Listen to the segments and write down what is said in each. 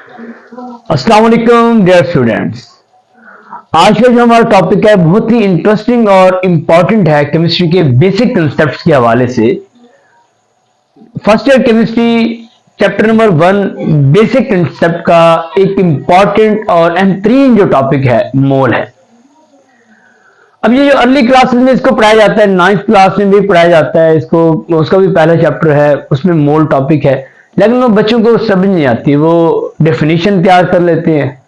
अस्सलाम वालेकुम dear students. आज का जो हमारा टॉपिक है बहुत ही इंटरेस्टिंग और इम्पॉर्टेंट है केमिस्ट्री के बेसिक कंसेप्ट्स के हवाले से। First year chemistry chapter number 1 basic concept का एक इम्पॉर्टेंट और अहम तरीन जो टॉपिक है मोल है। अब ये जो अर्ली क्लासेस में इसको पढ़ाया जाता है, 9th क्लास में भी पढ़ाया जाता है इसको, उसका भी पहला चैप्टर है, उसमें मोल टॉपिक है। लेकिन वो बच्चों को समझ नहीं आती, वो डेफिनेशन तैयार कर लेते हैं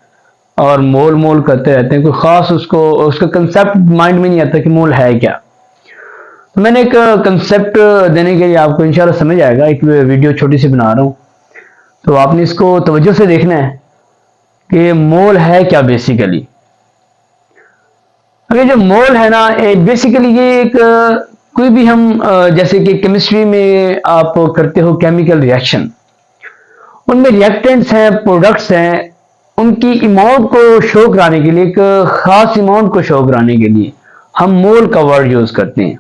और मोल मोल करते रहते हैं, कोई खास उसको उसका कंसेप्ट माइंड में नहीं आता कि मोल है क्या। तो मैंने एक कंसेप्ट देने के लिए आपको इंशाल्लाह समझ आएगा, एक वीडियो छोटी सी बना रहा हूँ, तो आपने इसको तवज्जो से देखना है कि मोल है क्या बेसिकली। अब ये जो मोल है ना, बेसिकली ये एक कोई भी हम जैसे कि केमिस्ट्री में आप करते हो केमिकल रिएक्शन, उनमें रिएक्टेंट्स हैं, प्रोडक्ट्स हैं, उनकी अमाउंट को शो कराने के लिए, एक खास अमाउंट को शो कराने के लिए हम मोल का वर्ड यूज करते हैं।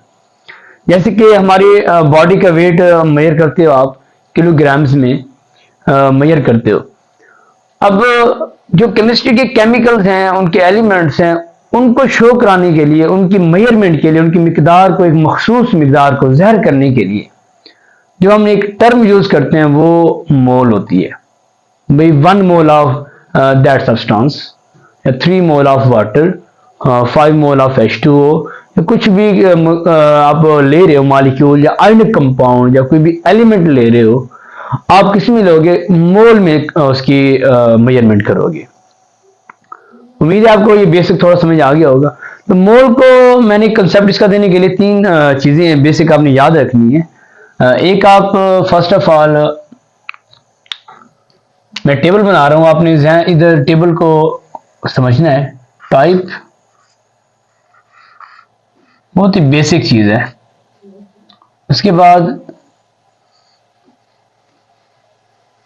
जैसे कि हमारी बॉडी का वेट मेजर करते हो आप, किलोग्राम्स में मेजर करते हो। अब जो केमिस्ट्री के केमिकल्स हैं, उनके एलिमेंट्स हैं, उनको शो कराने के लिए, उनकी मेजरमेंट के लिए, उनकी मिकदार को, एक मखसूस मिकदार को ज़ाहिर करने के लिए जो हम एक टर्म यूज करते हैं वो मोल होती है। भाई 1 मोल ऑफ दैट सब्सटेंस, या 3 मोल of water, 5 mole of H2O, या कुछ भी आप ले रहे हो मॉलिक्यूल या आयनिक कंपाउंड या कोई भी एलिमेंट ले रहे हो, आप किस में लोगे, मोल में उसकी मेजरमेंट करोगे। उम्मीद है आपको ये बेसिक थोड़ा समझ आ गया होगा। तो मोल को मैंने कंसेप्ट इसका देने के लिए 3 चीजें बेसिक आपने याद रखनी है। एक, आप फर्स्ट ऑफ ऑल, मैं टेबल बना रहा हूं, आपने इधर टेबल को समझना है। टाइप बहुत ही बेसिक चीज है। उसके बाद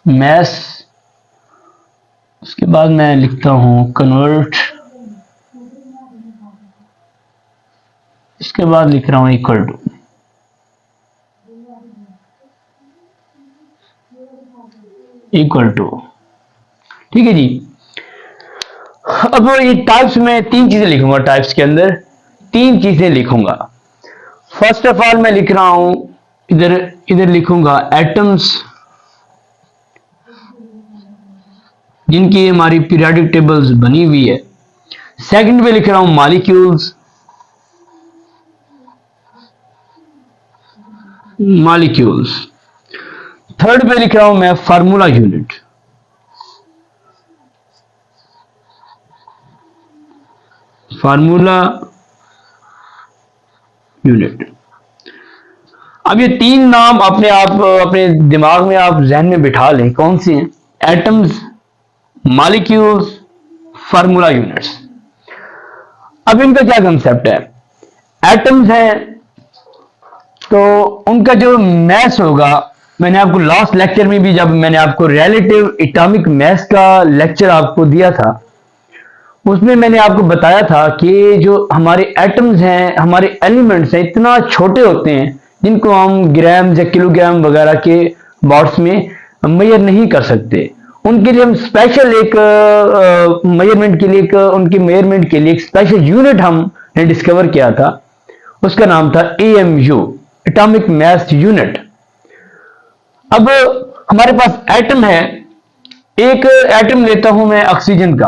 मैस, उसके बाद मैं लिखता हूं कन्वर्ट, इसके बाद लिख रहा हूं इक्वल टू। ठीक है जी। अब ये टाइप्स में 3 चीजें लिखूंगा, टाइप्स के अंदर 3 चीजें लिखूंगा। फर्स्ट ऑफ ऑल मैं लिख रहा हूं, इधर इधर लिखूंगा एटम्स, जिनकी हमारी पीरियोडिक टेबल्स बनी हुई है। सेकंड पे लिख रहा हूं मॉलिक्यूल्स, थर्ड पे लिख रहा हूं मैं फार्मूला यूनिट। अब ये 3 नाम अपने आप अपने दिमाग में आप जहन में बिठा लें, कौन सी हैं? Atoms, molecules, formula units. अब इनका क्या कंसेप्ट है? एटम्स हैं तो उनका जो मैस होगा, मैंने आपको लास्ट लेक्चर में भी, जब मैंने आपको रिलेटिव एटॉमिक मैस का लेक्चर आपको दिया था, उसमें मैंने आपको बताया था कि जो हमारे एटम्स हैं, हमारे एलिमेंट्स हैं, इतना छोटे होते हैं जिनको हम ग्राम या किलोग्राम वगैरह के बॉट्स में मेजर नहीं कर सकते। उनके लिए हम स्पेशल एक मेजरमेंट के लिए, उनकी मेजरमेंट के लिए एक स्पेशल यूनिट हमने डिस्कवर किया था, उसका नाम था AMU, एटॉमिक मैस यूनिट। अब हमारे पास एटम है, एक एटम लेता हूं मैं ऑक्सीजन का।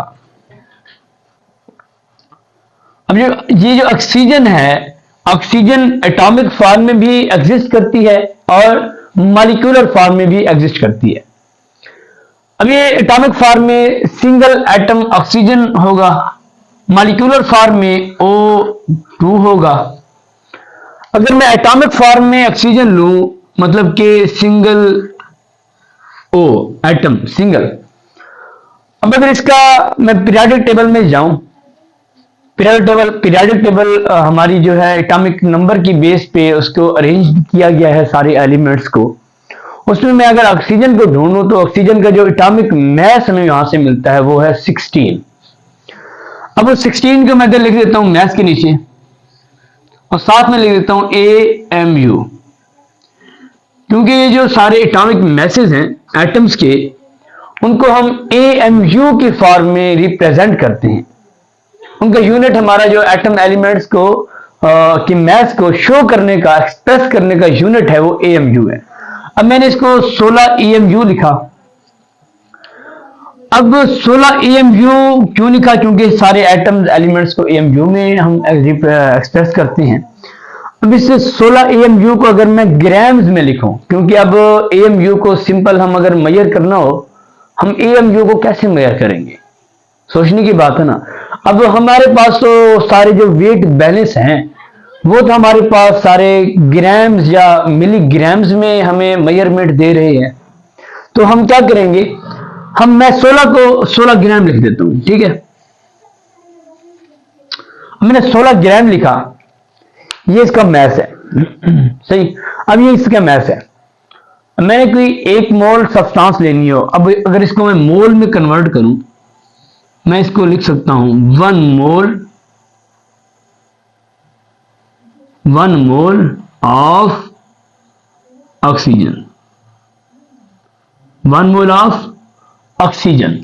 अब ये जो ऑक्सीजन है, ऑक्सीजन एटॉमिक फॉर्म में भी एग्जिस्ट करती है और मॉलिक्यूलर फॉर्म में भी एग्जिस्ट करती है। अब ये एटॉमिक फॉर्म में सिंगल एटम ऑक्सीजन होगा, मॉलिक्यूलर फॉर्म में O2 होगा। अगर मैं एटॉमिक फॉर्म में ऑक्सीजन लूं, मतलब कि सिंगल O एटम सिंगल। अब अगर इसका मैं पीरियोडिक टेबल में जाऊं, पीरियोडिक टेबल हमारी जो है एटॉमिक नंबर की बेस पे उसको अरेंज किया गया है सारे एलिमेंट्स को। उसमें मैं अगर ऑक्सीजन को ढूंढूं तो ऑक्सीजन का जो एटॉमिक मैस हमें यहां से मिलता है वो है 16। अब उस 16 को मैं अगर लिख देता हूं मैस के नीचे और साथ में लिख देता हूं AMU, क्योंकि ये जो सारे एटॉमिक मैसेज हैं एटम्स के, उनको हम AMU की फॉर्म में रिप्रेजेंट करते हैं। उनका यूनिट हमारा जो एटम एलिमेंट्स को की मास को शो करने का, एक्सप्रेस करने का यूनिट है वो AMU है। अब मैंने इसको 16 EMU लिखा। अब 16 EMU क्यों लिखा? क्योंकि सारे एटम्स एलिमेंट्स को EMU में हम एक्सप्रेस करते हैं। अब इस 16 EMU को अगर मैं ग्राम्स में लिखूं, क्योंकि अब EMU को सिंपल हम अगर मेजर करना हो, हम EMU को कैसे मेजर करेंगे? सोचने की बात है ना। अब हमारे पास तो सारे जो वेट बैलेंस हैं वो तो हमारे पास सारे ग्राम्स या मिलीग्राम्स में हमें मेजरमेंट दे रहे हैं। तो हम क्या करेंगे, मैं 16 को 16 ग्राम लिख देता हूं, ठीक है। मैंने 16 ग्राम लिखा, ये इसका मैस है सही। अब ये इसका मैस है। मैंने कोई 1 मोल सब्सटेंस लेनी हो, अब अगर इसको मैं मोल में कन्वर्ट करूं, मैं इसको लिख सकता हूं 1 mole of oxygen, 1 mole of oxygen.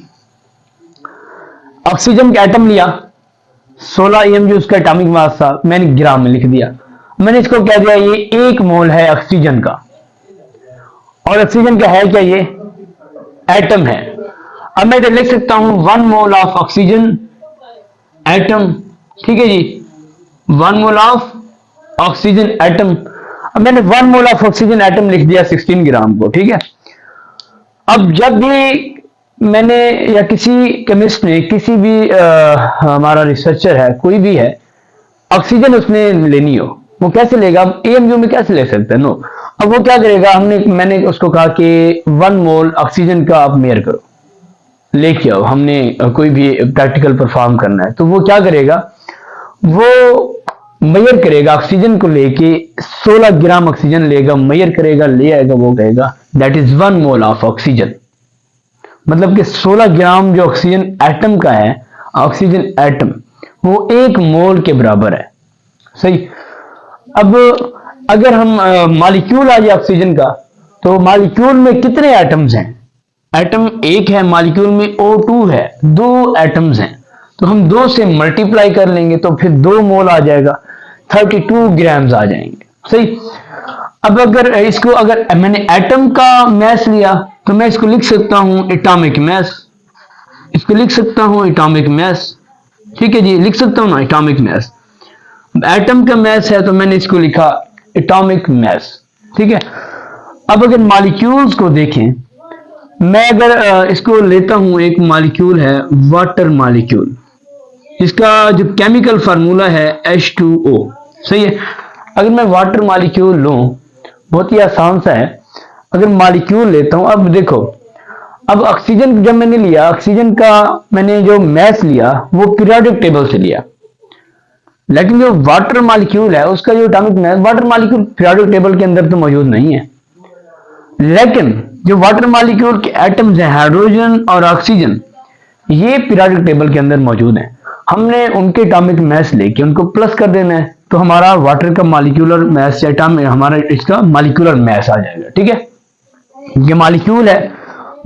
Oxygen का एटम लिया, 16 EMU उसका एटॉमिक मास था, मैंने ग्राम में लिख दिया। मैंने इसको कह दिया ये 1 मोल है ऑक्सीजन का, और ऑक्सीजन का है क्या? ये एटम है। अब मैं इधर लिख सकता हूं 1 मोल ऑफ ऑक्सीजन एटम, ठीक है जी, 1 मोल ऑफ ऑक्सीजन एटम। अब मैंने 1 मोल ऑफ ऑक्सीजन एटम लिख दिया 16 ग्राम को, ठीक है। अब जब भी मैंने या किसी केमिस्ट ने, किसी भी हमारा रिसर्चर है, कोई भी है, ऑक्सीजन उसने लेनी हो, वो कैसे लेगा? AMU में कैसे ले सकते हैं? नो। अब वो क्या करेगा, मैंने उसको कहा कि 1 मोल ऑक्सीजन का आप मेजर करो, लेके आओ, हमने कोई भी प्रैक्टिकल परफॉर्म करना है। तो वो क्या करेगा, वो मेजर करेगा ऑक्सीजन को लेके, 16 ग्राम ऑक्सीजन लेगा, मेजर करेगा, ले आएगा, वो कहेगा that is 1 mole of oxygen. मतलब कि 16 ग्राम जो ऑक्सीजन एटम का है, ऑक्सीजन एटम, वो 1 मोल के बराबर है, सही। अब अगर हम मॉलिक्यूल आ जाए ऑक्सीजन का, तो मॉलिक्यूल में कितने एटम्स हैं? एटम 1 है, मॉलिक्यूल में O2 है, 2 एटम्स हैं। तो हम 2 से मल्टीप्लाई कर लेंगे तो फिर 2 मोल आ जाएगा, 32 ग्राम्स आ जाएंगे, सही। अब अगर इसको, अगर मैंने एटम का मास लिया, तो मैं इसको लिख सकता हूं एटॉमिक मास, इसको लिख सकता हूं एटॉमिक मास, ठीक है जी, लिख सकता हूं ना एटॉमिक मास। एटम का मास है तो मैंने इसको लिखा एटॉमिक मास, ठीक है। अब अगर मॉलिक्यूल्स को देखें, मैं अगर इसको लेता हूं, एक मॉलिक्यूल है वाटर मॉलिक्यूल, इसका जो केमिकल फार्मूला है H2O, सही है। अगर मैं वाटर मॉलिक्यूल लूं, बहुत ही आसान सा है, अगर मॉलिक्यूल लेता हूं, अब देखो, अब ऑक्सीजन जब मैंने लिया, ऑक्सीजन का मैंने जो मास लिया वो पीरियोडिक टेबल से लिया, लेकिन जो वाटर मॉलिक्यूल है उसका जो atomic mass, water molecule periodic table के अंदर तो मौजूद नहीं है, लेकिन जो वाटर मॉलिक्यूल के एटम्स हैं, हाइड्रोजन और ऑक्सीजन, ये पीरियोडिक टेबल के अंदर मौजूद हैं। हमने उनके एटॉमिक मास लेके उनको प्लस कर देना है, तो हमारा वाटर का मॉलिक्यूलर मास, एटॉमिक, हमारा इसका मॉलिक्यूलर मास आ जाएगा, ठीक है। ये मॉलिक्यूल है,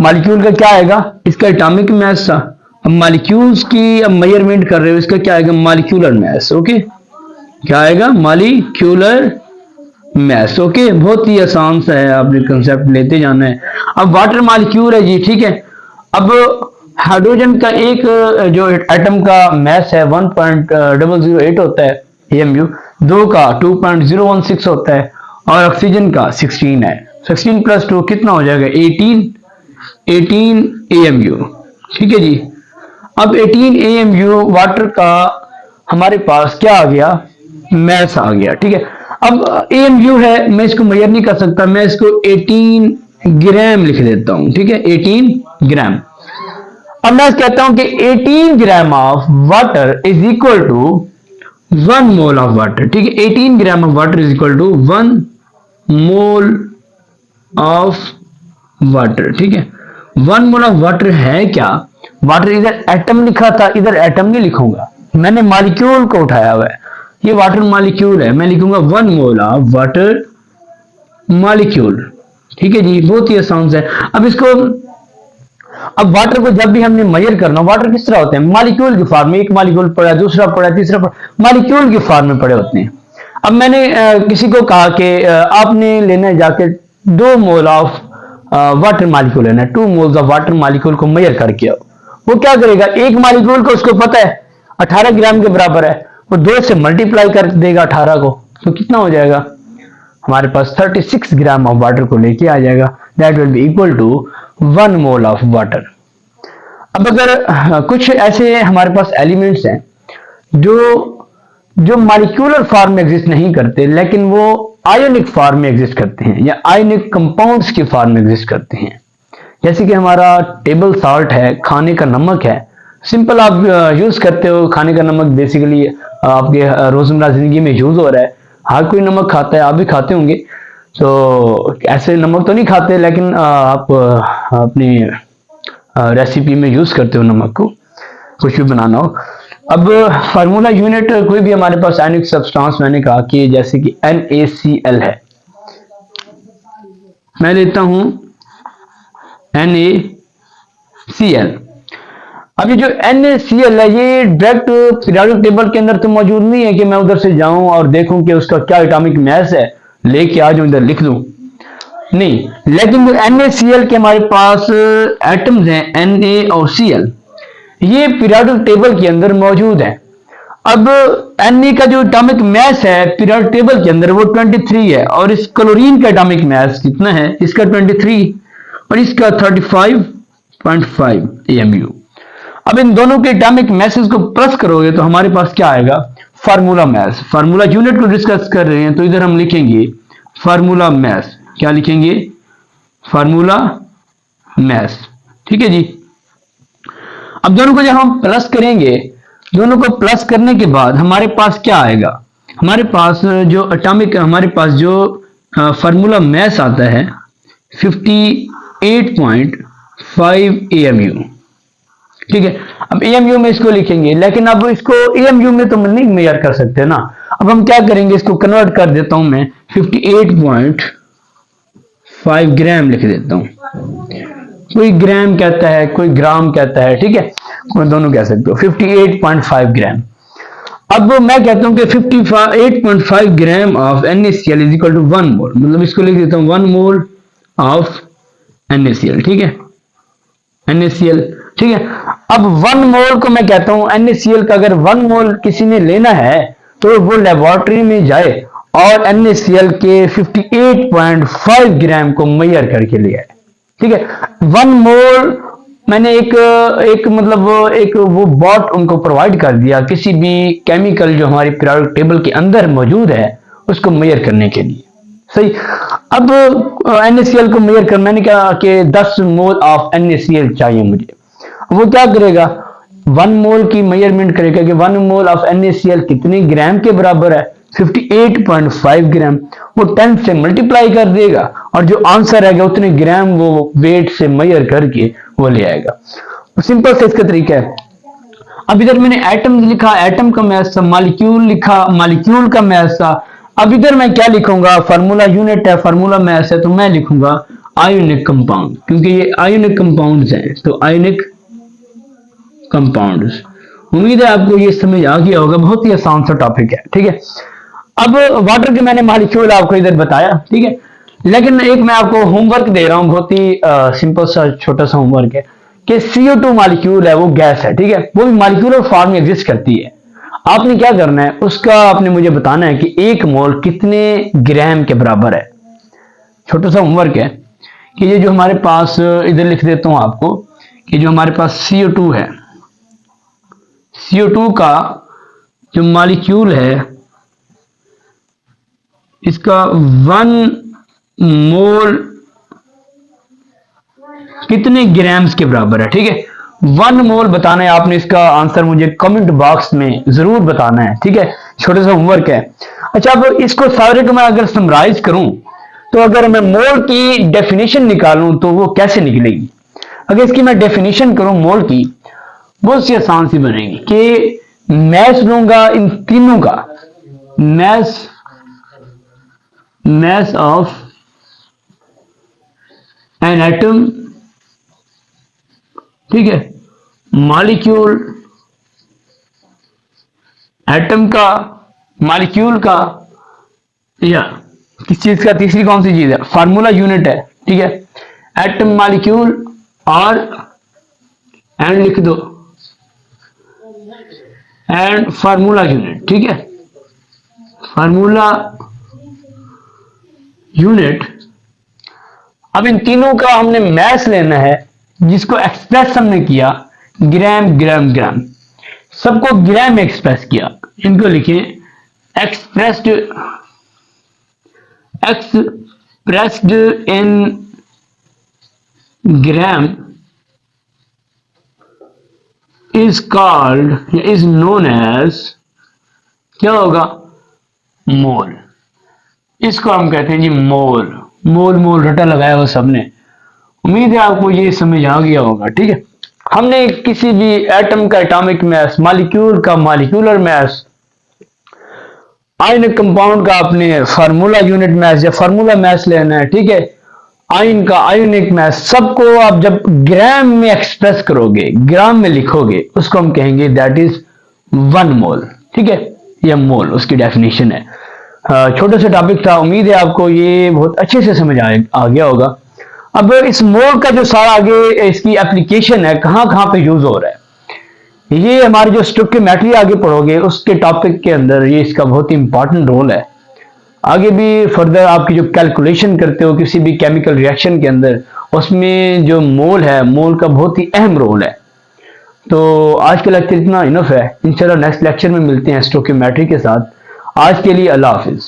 मॉलिक्यूल का क्या आएगा? इसका एटॉमिक मास था। अब मॉलिक्यूल्स की अब मेजरमेंट कर रहे हो, इसका क्या आएगा? Molecular mass, okay. क्या आएगा? Molecular mass, okay. बहुत ही आसान सा है, आपने कंसेप्ट लेते जाना है। अब वाटर मॉलिक्यूल है जी, ठीक है। अब हाइड्रोजन का एक जो एटम का मास है 1.008 होता है AMU, 2 का 2.016 होता है, और ऑक्सीजन का 16 है। 16 + 2 कितना हो जाएगा? 18 AMU, ठीक है जी। अब 18 AMU वाटर का हमारे पास क्या आ गया? मास आ गया, ठीक है। अब AMU है, मैं इसको मेजर नहीं कर सकता, मैं इसको 18 ग्राम लिख देता हूं, ठीक है, 18 ग्राम। अब मैं कहता हूं कि 18 gram of water is equal to 1 mole of water, ठीक है। 18 gram of water is equal to 1 mole of water, ठीक है। 1 मोल ऑफ वाटर है क्या? वाटर इधर एटम लिखा था, इधर एटम नहीं लिखूंगा, मैंने मॉलिक्यूल को उठाया हुआ है, ये वाटर मॉलिक्यूल है, मैं लिखूंगा 1 मोल ऑफ वाटर मॉलिक्यूल, ठीक है जी। बहुत ही आसान है। अब अब वाटर को जब भी हमने मेजर करना, वाटर किस तरह होते हैं, मॉलिक्यूल की फॉर्म में, एक मॉलिक्यूल पड़ा, दूसरा पड़ा, तीसरा पड़ा, मॉलिक्यूल की फॉर्म में पड़े होते हैं। अब मैंने किसी को कहा कि आपने लेना है जाके 2 मोल ऑफ वाटर मॉलिक्यूल लेना है, 2 मोल्स ऑफ वाटर मॉलिक्यूल को मेजर करके आओ। वो क्या करेगा, एक मॉलिक्यूल को उसको पता है 18 ग्राम के बराबर है, वो 2 से मल्टीप्लाई कर देगा 18 को, तो कितना हो जाएगा हमारे पास 36 ग्राम ऑफ वाटर को लेके आ जाएगा, that will be equal to 1 mole of water. अब अगर कुछ ऐसे हमारे पास एलिमेंट्स हैं जो मॉलिक्यूलर फॉर्म में एग्जिस्ट नहीं करते, लेकिन वो आयोनिक फॉर्म में एग्जिस्ट करते हैं या आयोनिक कंपाउंड्स की फॉर्म में एग्जिस्ट करते हैं, जैसे कि हमारा टेबल सॉल्ट है, खाने का नमक है, सिंपल आप यूज करते हो। खाने का नमक बेसिकली आपके रोजमर्रा जिंदगी में यूज हो रहा है, हर कोई नमक खाता है, आप भी खाते होंगे। तो ऐसे नमक तो नहीं खाते, लेकिन आप अपनी रेसिपी में यूज करते हो नमक को, कुछ भी बनाना हो। अब फार्मूला यूनिट कोई भी हमारे पास आयनिक सब्सटेंस, मैंने कहा कि जैसे कि NaCl है, मैं लेता हूं NaCl। अब ये जो NaCl है, ये डायरेक्ट पीरियोडिक टेबल के अंदर तो मौजूद नहीं है कि मैं उधर से जाऊं और देखूं कि उसका क्या एटॉमिक मास है, लेके आ जाऊं इधर लिख दूं, नहीं। लेकिन जो NaCl के हमारे पास एटम्स हैं Na और Cl, ये पीरियोडिक टेबल के अंदर मौजूद है। अब Na का जो एटॉमिक मास है पीरियोडिक टेबल के अंदर वो 23 है, और इस क्लोरीन का एटॉमिक मास कितना है, इसका 23 और इसका 35.5 AMU। अब इन दोनों के एटॉमिक मासेस को प्लस करोगे तो हमारे पास क्या आएगा, फार्मूला मास। फार्मूला यूनिट को डिस्कस कर रहे हैं तो इधर हम लिखेंगे फार्मूला मास। क्या लिखेंगे, फार्मूला मास, ठीक है जी। अब दोनों को जब हम प्लस करेंगे, दोनों को प्लस करने के बाद हमारे पास क्या आएगा, हमारे पास जो एटॉमिक, हमारे पास जो फार्मूला मास आता है 58.5 AMU, ठीक है। अब AMU में इसको लिखेंगे, लेकिन अब इसको AMU में तो नहीं मेजर कर सकते ना। अब हम क्या करेंगे, इसको कन्वर्ट कर देता हूं मैं, 58.5 ग्राम लिख देता हूं। कोई ग्राम कहता है, कोई ग्राम कहता है, ठीक है, कोई दोनों कह सकते हो। 58.5 ग्राम। अब मैं कहता हूं कि 58.5 gram of NaCl is equal to 1 mole, मतलब इसको लिख देता हूं 1 मोल ऑफ NaCl, ठीक है, NaCl, ठीक है। अब 1 मोल को मैं कहता हूं NaCl का अगर 1 मोल किसी ने लेना है तो वो लेबोरेटरी में जाए और NaCl के 58.5 ग्राम को मेजर करके ले आए, ठीक है। 1 मोल मैंने एक मतलब एक वो बॉट उनको प्रोवाइड कर दिया, किसी भी केमिकल जो हमारी पीरियोडिक टेबल के अंदर मौजूद है उसको मेजर करने के लिए, सही। अब NaCl को मेजर कर, मैंने कहा कि 10 मोल ऑफ NaCl चाहिए मुझे। वो क्या करेगा, 1 मोल की मेजरमेंट करेगा कि 1 मोल ऑफ NaCl कितने ग्राम के बराबर है, 58.5 ग्राम। वो 10 से मल्टीप्लाई कर देगा और जो आंसर आएगा उतने ग्राम वो वेट से मेजर करके वो ले आएगा। सिंपल से इसका तरीका है। अब इधर मैंने एटम लिखा, एटम का मास था, मॉलिक्यूल लिखा, मॉलिक्यूल का मास था। अब इधर मैं क्या लिखूंगा, फार्मूला यूनिट है, फार्मूला मास है, तो मैं लिखूंगा आयोनिक कंपाउंड, क्योंकि ये आयोनिक कंपाउंड्स हैं, तो आयोनिक कंपाउंड्स। उम्मीद है आपको ये समझ आ गया होगा, बहुत ही आसान सा टॉपिक है, ठीक है। अब वाटर के मैंने मॉलिक्यूल आपको इधर बताया, ठीक है, लेकिन एक मैं आपको होमवर्क दे रहा हूं, बहुत ही सिंपल सा छोटा सा होमवर्क है कि CO2 मॉलिक्यूल है, वो गैस है, ठीक है, वो भी मॉलिक्यूलर फॉर्म में एग्जिस्ट करती है। आपने क्या करना है, उसका आपने मुझे बताना है कि 1 मोल कितने ग्राम के बराबर है। छोटा सा होमवर्क है कि ये जो हमारे पास, इधर लिख देता हूं आपको कि जो हमारे पास CO2 है, CO2 का जो मॉलिक्यूल है इसका 1 मोल कितने ग्राम्स के बराबर है, ठीक है। 1 मोल बताना है आपने, इसका आंसर मुझे कमेंट बॉक्स में जरूर बताना है, ठीक है। छोटा सा होमवर्क है। अच्छा, अब इसको सारे को मैं अगर समराइज करूं तो अगर मैं मोल की डेफिनेशन निकालूं तो वो कैसे निकलेगी। अगर इसकी मैं डेफिनेशन करूं मोल की, बहुत सी आसान सी बनेगी कि मैस लूंगा इन तीनों का, mass of an atom ठीक है, मॉलिक्यूल, एटम का, मॉलिक्यूल का, या किस चीज का, तीसरी कौन सी चीज है, फार्मूला यूनिट है। ठीक है, एटम, मॉलिक्यूल और एंड लिख दो, एंड फार्मूला यूनिट। ठीक है, फार्मूला यूनिट। अब इन तीनों का हमने मैथ लेना है, जिसको एक्सप्रेस हमने किया ग्राम ग्राम ग्राम, सबको ग्राम में एक्सप्रेस किया। इनको लिखें expressed, expressed in gram is called, is known as, क्या होगा, मोल। इसको हम कहते हैं जी मोल। मोल मोल रटा लगाया हो सबने। उम्मीद है आपको ये समझ आ गया होगा। ठीक है, हमने किसी भी एटम का एटॉमिक मास, मॉलिक्यूल का मॉलिक्यूलर मास, आयनिक कंपाउंड का आपने फार्मूला यूनिट मास या फार्मूला मास लेना है। ठीक है, आयन का आयोनिक मास, सबको आप जब ग्राम में एक्सप्रेस करोगे, ग्राम में लिखोगे, उसको हम कहेंगे दैट इज 1 मोल। ठीक है, यह मोल उसकी डेफिनेशन है। छोटा सा टॉपिक था, उम्मीद है आपको ये बहुत अच्छे से समझ आ गया होगा। अब इस मोल का जो सारा आगे इसकी एप्लीकेशन है, कहां कहां पे यूज हो रहा है, ये हमारे जो स्टोइकियोमेट्री आगे पढ़ोगे उसके टॉपिक के अंदर ये इसका बहुत ही इंपॉर्टेंट रोल है। आगे भी फर्दर आपकी जो कैलकुलेशन करते हो किसी भी केमिकल रिएक्शन के अंदर, उसमें जो मोल है, मोल का बहुत ही अहम रोल है। तो आज का लेक्चर इतना इनफ है, इंशाल्लाह नेक्स्ट लेक्चर में मिलते हैं स्टोइकियोमेट्री के साथ। आज के लिए अल्लाह हाफिज।